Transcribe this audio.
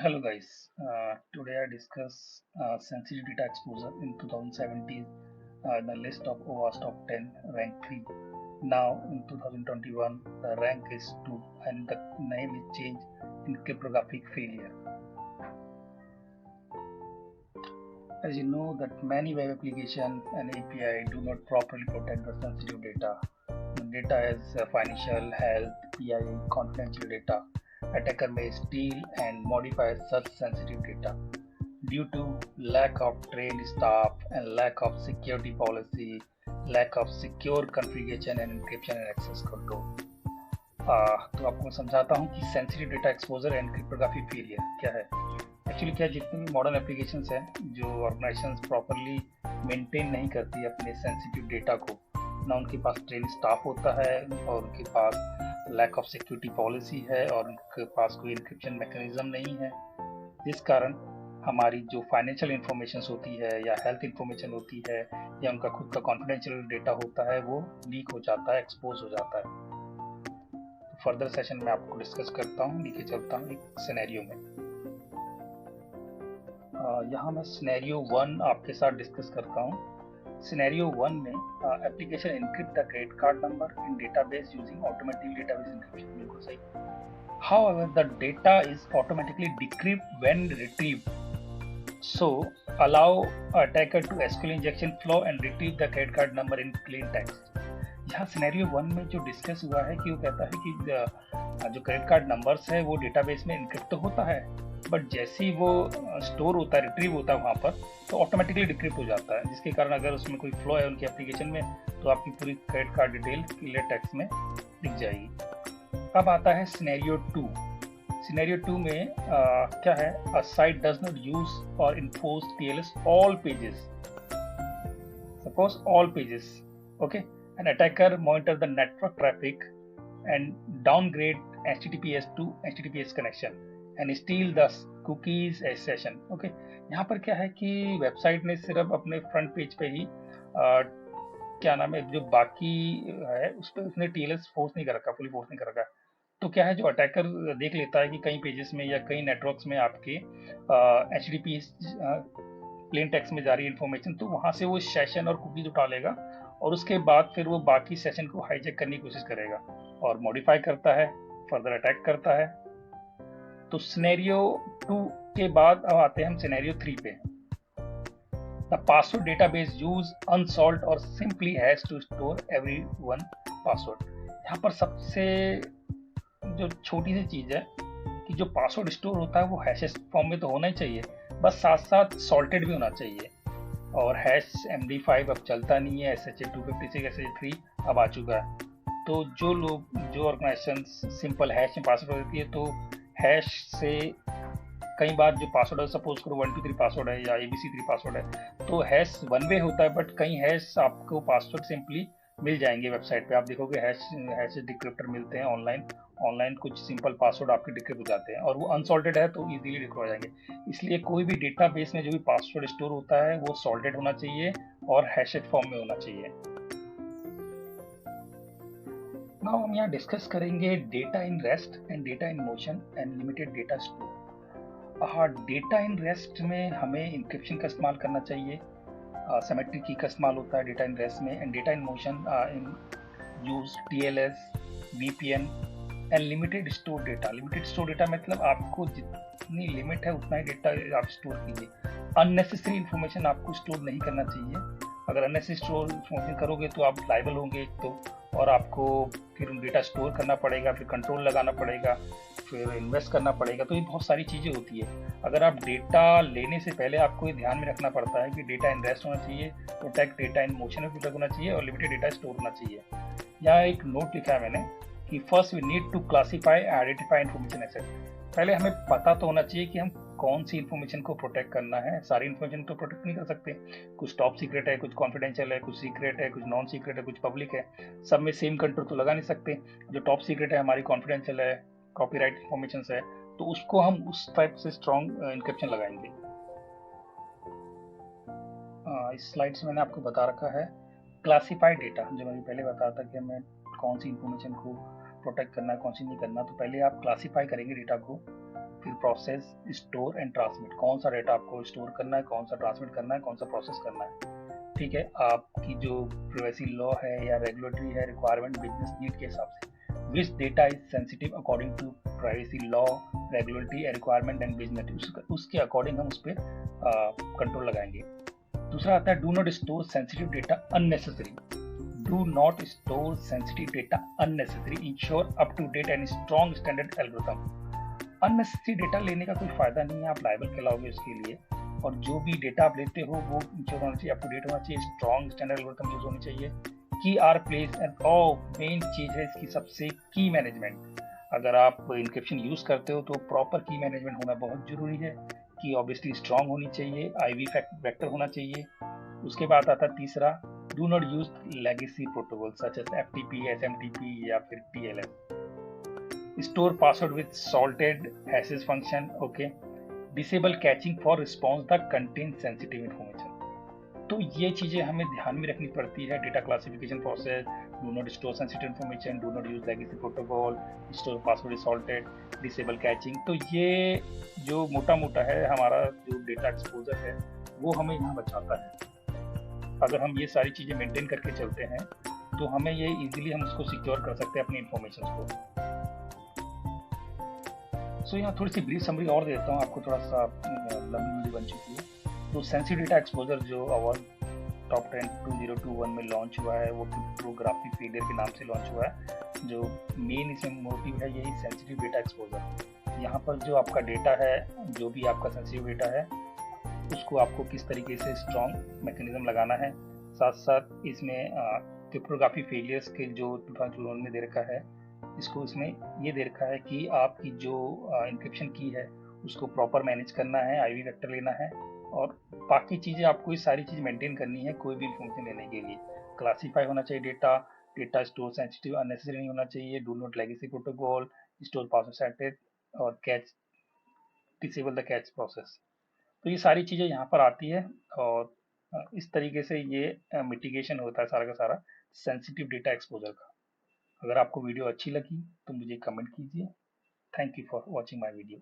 Hello guys, today I discuss sensitive data exposure in 2017, the list of OWASP top 10 rank 3. Now in 2021 the rank is 2 and the name is changed in cryptographic failure. As you know that many web applications and API do not properly protect the sensitive data. The data is financial, health, PII, confidential data. Attacker may steal and modify such sensitive data due to lack of trained staff and lack of security policy, lack of secure configuration and encryption and access control. तो आपको मैं समझाता हूँ कि sensitive data exposure and cryptography failure क्या है। Actually क्या, जितने भी मॉडर्न एप्लीकेशंस हैं जो ऑर्गेनाइजेशंस प्रॉपरली मेंटेन नहीं करती अपने सेंसिटिव डेटा को, ना उनके पास ट्रेन स्टाफ होता है और उनके पास लैक ऑफ सिक्योरिटी पॉलिसी है और उनके पास कोई इंक्रिप्शन मैकेनिज्म नहीं है, जिस कारण हमारी जो फाइनेंशियल इंफॉर्मेशन होती है या हेल्थ इंफॉर्मेशन होती है या उनका खुद का कॉन्फिडेंशियल डेटा होता है वो लीक हो जाता है, एक्सपोज हो जाता है। तो फर्दर सेशन में आपको डिस्कस करता हूँ, लेके चलता हूँ एक सिनेरियो में। यहाँ मैं सिनेरियो 1 आपके साथ डिस्कस करता हूँ। सिनेरियो 1 में application encrypt the credit card number in database using automatic database encryption. बिल्कुल सही। However, the data is automatically decrypted when retrieved. So, allow attacker to SQL injection flow and retrieve the credit card number in plain text. यहाँ scenario 1 में जो discuss हुआ है कि वो कहता है कि जो क्रेडिट कार्ड नंबर्स है वो डेटाबेस में इनक्रिप्ट तो होता है, बट जैसे ही वो स्टोर होता है, रिट्रीव होता है वहाँ पर, तो ऑटोमेटिकली डिक्रिप्ट हो जाता है, जिसके कारण अगर उसमें कोई फ्लो है उनकी एप्लीकेशन में तो आपकी पूरी credit card detail clear text में दिख जाएगी। अब आता है सिनेरियो 2। सिनेरियो 2 में क्या है, a site does not use और enforce TLS all pages, suppose all pages, okay, an attacker monitor the network traffic and downgrade HTTPS to HTTPS connection and steal the cookies as session. Okay, यहाँ पर क्या है कि website ने सिर्फ अपने front page पे ही क्या नाम है, जो बाकी है उस पर उसने टीएलएस फोर्स नहीं कर रखा, फुली फोर्स नहीं कर रखा। तो क्या है, जो अटैकर देख लेता है कि कई पेजेस में या कई नेटवर्क्स में आपके एचटीटीपी प्लेन टेक्स्ट में जा रही इन्फॉर्मेशन, तो वहां से वो सेशन और कुकीज उठा लेगा और उसके बाद फिर वो बाकी सेशन को हाईजैक करने की कोशिश करेगा और मॉडिफाई करता है, फर्दर अटैक करता है। तो सिनेरियो 2 के बाद अब आते हैं हम सिनेरियो 3 पे। The password database use unsolved or simply has to store everyone password। यहाँ पर सबसे जो छोटी सी चीज है कि जो पासवर्ड स्टोर होता है वो हैशेस फॉर्म में तो होना ही चाहिए, बस साथ साथ सॉल्टेड भी होना चाहिए। और हैश MD5 अब चलता नहीं है, SHA-256 SHA-3 अब आ चुका है। तो जो लोग, जो ऑर्गेनाइजेशन सिंपल हैश में पासवर्ड देती है, तो हैश से कई बार जो पासवर्ड है, सपोज करो 123 पासवर्ड है या ABC3 पासवर्ड है, तो हैश वन वे होता है, बट कई हैश आपको पासवर्ड सिंपली मिल जाएंगे वेबसाइट पे। आप देखोगे हैश डिक्रिप्टर मिलते हैं ऑनलाइन कुछ सिंपल पासवर्ड आपके डिक्रिप्ट हो जाते हैं और वो अनसॉल्टेड है तो इजीली डिक्रिप्ट हो जाएंगे। इसलिए कोई भी डेटाबेस में जो भी पासवर्ड स्टोर होता है वो सॉल्टेड होना चाहिए और हैशेड फॉर्म में होना चाहिए। नाउ हम यहाँ डिस्कस करेंगे data in rest and data in motion and limited data store. हाँ, डेटा इन रेस्ट में हमें इंक्रिप्शन का इस्तेमाल करना चाहिए, सिमेट्री की का इस्तेमाल होता है डेटा इन रेस्ट में, and data in motion in use TLS, VPN and limited store data. Limited store data मतलब आपको जितनी लिमिट है उतना ही डेटा आप स्टोर कीजिए। अननेसेसरी इन्फॉर्मेशन आपको स्टोर नहीं करना चाहिए। अगर अननेसेसरी स्टोर इन्फॉर्मेशन करोगे तो आप लाइबल होंगे तो, और आपको फिर डेटा स्टोर करना पड़ेगा, फिर कंट्रोल लगाना पड़ेगा, फिर इन्वेस्ट करना पड़ेगा, तो ये बहुत सारी चीज़ें होती है। अगर आप डेटा लेने से पहले आपको ये ध्यान में रखना पड़ता है कि डेटा इन रेस्ट होना चाहिए, प्रोटेक्ट डेटा इन मोशन में प्रोटेक्ट होना चाहिए और लिमिटेड डेटा स्टोर होना चाहिए। यहाँ एक नोट लिखा है मैंने कि first we need to classify identify information asset. पहले हमें पता तो होना चाहिए कि हम कौन सी इन्फॉर्मेशन को प्रोटेक्ट करना है। सारी इन्फॉर्मेशन तो प्रोटेक्ट नहीं कर सकते, कुछ टॉप सीक्रेट है, कुछ कॉन्फिडेंशियल है, कुछ सीक्रेट है, कुछ नॉन सीक्रेट है, कुछ पब्लिक है। सब में सेम कंट्रोल तो लगा नहीं सकते। जो टॉप सीक्रेट है, हमारी कॉन्फिडेंशियल है, कॉपीराइट इन्फॉर्मेशन है, तो उसको हम उस टाइप से स्ट्रॉन्ग इंक्रिप्शन लगाएंगे। इस स्लाइड से मैंने आपको बता रखा है क्लासिफाइड डेटा, जो मैंने पहले बताया था कि हमें कौन सी इन्फॉर्मेशन को प्रोटेक्ट करना है, कौन सी नहीं करना। तो पहले आप क्लासिफाई करेंगे डेटा को फिर प्रोसेस, स्टोर एंड ट्रांसमिट, कौन सा डेटा आपको स्टोर करना है, कौन सा ट्रांसमिट करना है, कौन सा प्रोसेस करना है। ठीक है, आपकी जो प्राइवेसी लॉ है या रेगुलेटरी है रिक्वायरमेंट बिजनेस नीड के हिसाब से, which data is sensitive according to privacy law, regulatory requirement and business, उसके अकॉर्डिंग हम उस पर कंट्रोल लगाएंगे। दूसरा आता है do not store sensitive data unnecessary. Do not store sensitive data unnecessary, ensure up to date and strong standard algorithm. Unnecessary data लेने का कोई फायदा नहीं है, आप लायबल कहलाओगे उसके लिए। और जो भी डेटा आप लेते हो वो इंश्योर होना चाहिए, अप टू डेट होना चाहिए, स्ट्रॉन्ग स्टैंडर्ड एल्गोरिथम यूज होनी चाहिए। की आर प्लेस एंड मेन चीज है इसकी सबसे की मैनेजमेंट। अगर आप इंक्रिप्शन यूज करते हो तो प्रॉपर की मैनेजमेंट होना बहुत जरूरी है। की ऑब्वियसली स्ट्रॉन्ग होनी चाहिए, आईवी वेक्टर होना चाहिए। उसके बाद आता है तीसरा, do not use legacy protocol such as FTP, SMTP या फिर TLS. Store password with salted hashes function, okay. Disable caching for response the contain sensitive information. तो ये चीजें हमें ध्यान में रखनी पड़ती है। Data classification process, do not store sensitive information, do not use legacy protocol, store password salted, disable caching. तो ये जो मोटा मोटा है हमारा जो डेटा एक्सपोजर है वो हमें यहाँ बचाता है। अगर हम ये सारी चीजें मेंटेन करके चलते हैं तो हमें ये इजीली हम उसको सिक्योर कर सकते हैं अपनी इन्फॉर्मेशन को। सो यहाँ थोड़ी सी ब्रीफ समरी और देता हूँ आपको, थोड़ा सा लंबी वीडियो बन चुकी है। तो सेंसिटिव डेटा एक्सपोजर जो अवार्ड टॉप 10 2021 में लॉन्च हुआ है वो क्रिप्टोग्राफी फेलियर के नाम से लॉन्च हुआ है। जो मेन इसमें मोटिव है यही सेंसिटिव डेटा एक्सपोजर। यहाँ पर जो आपका डेटा है, जो भी आपका सेंसिटिव डेटा है उसको आपको किस तरीके से स्ट्रॉन्ग मैकेनिज्म लगाना है। साथ साथ इसमें क्रिप्टोग्राफी फेलियर्स के जो 2021 में दे रखा है, इसको इसमें ये दे रखा है कि आपकी जो इंक्रिप्शन की है उसको प्रॉपर मैनेज करना है, आईवी वेक्टर लेना है और बाकी चीज़ें आपको ये सारी चीज़ मेंटेन करनी है कोई भी इन्फॉर्मेशन लेने के लिए। क्लासीफाई होना चाहिए data, data store sensitive unnecessary नहीं होना चाहिए, do not legacy protocol, store password setted और cache, disable the cache process. तो ये सारी चीज़ें यहाँ पर आती है और इस तरीके से ये मिटिगेशन होता है सारा का सारा सेंसिटिव डेटा एक्सपोजर का। अगर आपको वीडियो अच्छी लगी तो मुझे कमेंट कीजिए। Thank you for watching my video.